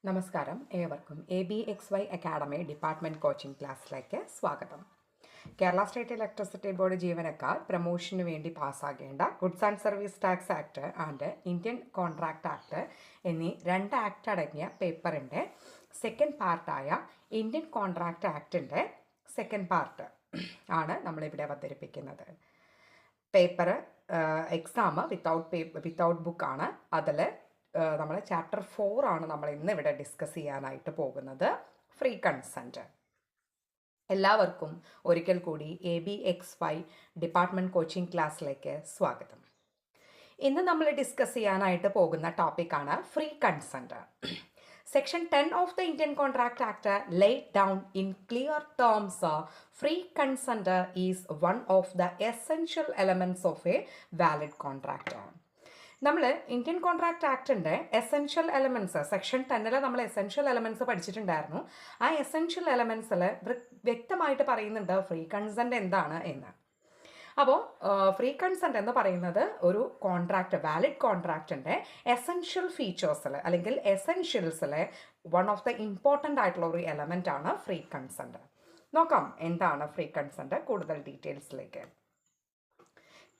നമസ്കാരം, ഏവർക്കും ABXY academy department coaching ക്ലാസ്സിലേക്ക് സ്വാഗതം. കേരള സ്റ്റേറ്റ് ഇലക്ട്രിസിറ്റി ബോർഡ് ജീവനക്കാർ പ്രമോഷന് വേണ്ടി പാസ്സാകേണ്ട goods and service tax act and Indian contract act എന്നീ രണ്ട് ആക്ട് അടങ്ങിയ പേപ്പറിൻ്റെ സെക്കൻഡ് പാർട്ടായ ഇന്ത്യൻ കോൺട്രാക്ട് ആക്ടിൻ്റെ സെക്കൻഡ് പാർട്ട് ആണ് നമ്മളിവിടെ അവതരിപ്പിക്കുന്നത്. പേപ്പർ എക്സാം വിത്തൗട്ട് ബുക്കാണ്. അതിൽ നമ്മൾ ചാപ്റ്റർ 4 ആണ് നമ്മൾ ഇന്ന് ഇവിടെ ഡിസ്കസ് ചെയ്യാനായിട്ട് പോകുന്നത്. Free consent. എല്ലാവർക്കും ഒരിക്കൽ കൂടി ABXY ഡിപ്പാർട്ട്മെൻറ്റ് കോച്ചിങ് ക്ലാസ്സിലേക്ക് സ്വാഗതം. ഇന്ന് നമ്മൾ ഡിസ്കസ് ചെയ്യാനായിട്ട് പോകുന്ന ടോപ്പിക്കാണ് free consent. Section 10 of the Indian Contract Act laid down in clear terms free consent is one of the essential elements of a valid contract. നമ്മൾ ഇന്ത്യൻ കോൺട്രാക്ട് ആക്ടിൻ്റെ essential elements section 10 നമ്മൾ essential elements പഠിച്ചിട്ടുണ്ടായിരുന്നു. ആ essential എലമെൻറ്റ്സിൽ വ്യക്തമായിട്ട് പറയുന്നുണ്ട് free consent എന്താണ് എന്ന്. അപ്പോൾ free consent എന്ന് പറയുന്നത് ഒരു കോൺട്രാക്റ്റ്, വാലിഡ് കോൺട്രാക്റ്റിൻ്റെ എസെൻഷ്യൽ ഫീച്ചേഴ്സിൽ അല്ലെങ്കിൽ എസെൻഷ്യൽസിലെ വൺ ഓഫ് ദ ഇമ്പോർട്ടൻ്റ് ആയിട്ടുള്ള ഒരു എലമെൻ്റ് ആണ് ഫ്രീ കൺസെൻറ്റ്. നോക്കാം എന്താണ് ഫ്രീ കൺസെൻറ്റ് കൂടുതൽ ഡീറ്റെയിൽസിലേക്ക്.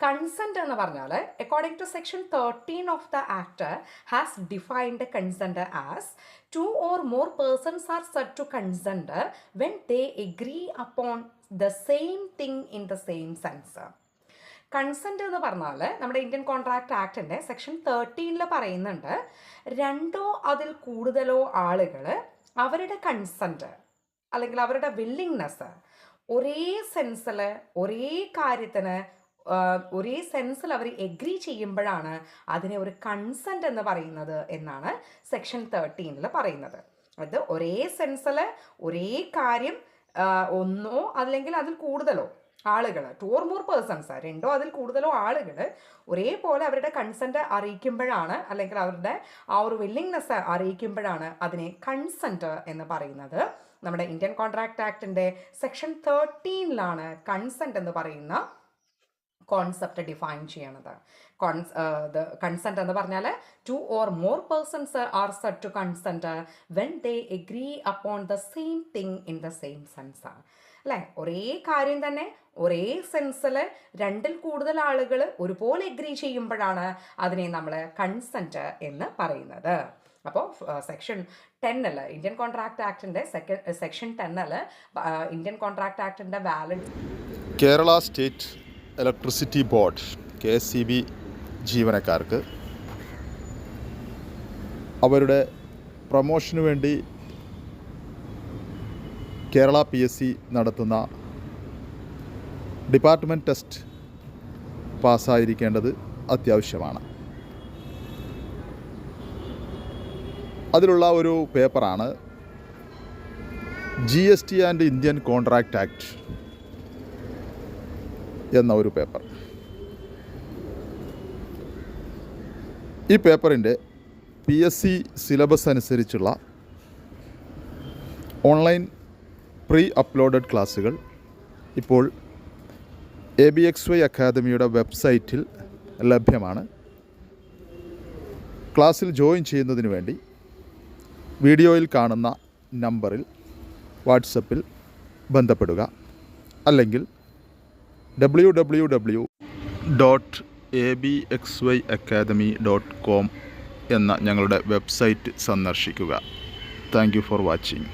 കൺസെൻറ്റ് എന്ന് പറഞ്ഞാൽ according to section 13 of the act has defined consent as 2 or more persons are said to consent when they agree upon the same thing in the same sense. Consent എന്ന് പറഞ്ഞാൽ നമ്മുടെ Indian contract ആക്ടിൻ്റെ section 13 പറയുന്നുണ്ട്, 2 അതിൽ കൂടുതലോ ആളുകൾ അവരുടെ consent അല്ലെങ്കിൽ അവരുടെ വില്ലിങ്നെസ് ഒരേ സെൻസിൽ ഒരേ കാര്യത്തിന് ഒരേ സെൻസിൽ അവർ എഗ്രി ചെയ്യുമ്പോഴാണ് അതിനെ ഒരു കൺസെൻറ്റ് എന്ന് പറയുന്നത് എന്നാണ് സെക്ഷൻ 13 പറയുന്നത്. അത് ഒരേ സെൻസിൽ ഒരേ കാര്യം ഒന്നോ അല്ലെങ്കിൽ അതിൽ കൂടുതലോ ആളുകൾ, 2 or more persons, 2 അതിൽ കൂടുതലോ ആളുകൾ ഒരേപോലെ അവരുടെ കൺസെൻറ്റ് അറിയിക്കുമ്പോഴാണ് അല്ലെങ്കിൽ അവരുടെ ആ ഒരു വില്ലിങ്നെസ് അറിയിക്കുമ്പോഴാണ് അതിനെ കൺസെൻറ്റ് എന്ന് പറയുന്നത്. നമ്മുടെ ഇന്ത്യൻ കോൺട്രാക്ട് ആക്ടിൻ്റെ സെക്ഷൻ 13 കൺസെൻറ്റ് എന്ന് പറയുന്ന കോൺസെപ്റ്റ് ഡിഫൈൻ ചെയ്യണത്. കൺസെൻറ്റ് എന്ന് പറഞ്ഞാൽ 2 or more persons are said to consent when they agree upon the same thing in the same sense. അല്ലേ, ഒരേ കാര്യം തന്നെ ഒരേ സെൻസിൽ 2ൽ കൂടുതൽ ആളുകൾ ഒരുപോലെ എഗ്രി ചെയ്യുമ്പോഴാണ് അതിനെ നമ്മൾ കൺസെൻറ്റ് എന്ന് പറയുന്നത്. അപ്പോൾ സെക്ഷൻ 10 ഇന്ത്യൻ കോൺട്രാക്ട് ആക്ടിൻ്റെ സെക്ഷൻ 10 ഇന്ത്യൻ കോൺട്രാക്ട് ആക്ടിൻ്റെ valid Kerala state electricity board KSEB ജീവനക്കാർക്ക് അവരുടെ പ്രൊമോഷന് വേണ്ടി കേരള PSC നടത്തുന്ന ഡിപ്പാർട്ട്മെൻറ്റ് ടെസ്റ്റ് പാസ്സായിരിക്കേണ്ടത് അത്യാവശ്യമാണ്. അതിലുള്ള ഒരു പേപ്പറാണ് GST and Indian contract act എന്ന ഒരു പേപ്പർ. ഈ പേപ്പറിൻ്റെ PSC സിലബസ് അനുസരിച്ചുള്ള ഓൺലൈൻ പ്രീ അപ്ലോഡഡ് ക്ലാസ്സുകൾ ഇപ്പോൾ ABXY അക്കാദമിയുടെ വെബ്സൈറ്റിൽ ലഭ്യമാണ്. ക്ലാസ്സിൽ ജോയിൻ ചെയ്യുന്നതിന് വേണ്ടി വീഡിയോയിൽ കാണുന്ന നമ്പറിൽ വാട്സപ്പിൽ ബന്ധപ്പെടുക, അല്ലെങ്കിൽ www.abxyacademy.com എന്ന ഞങ്ങളുടെ വെബ്സൈറ്റ് സന്ദർശിക്കുക. Thank you for watching.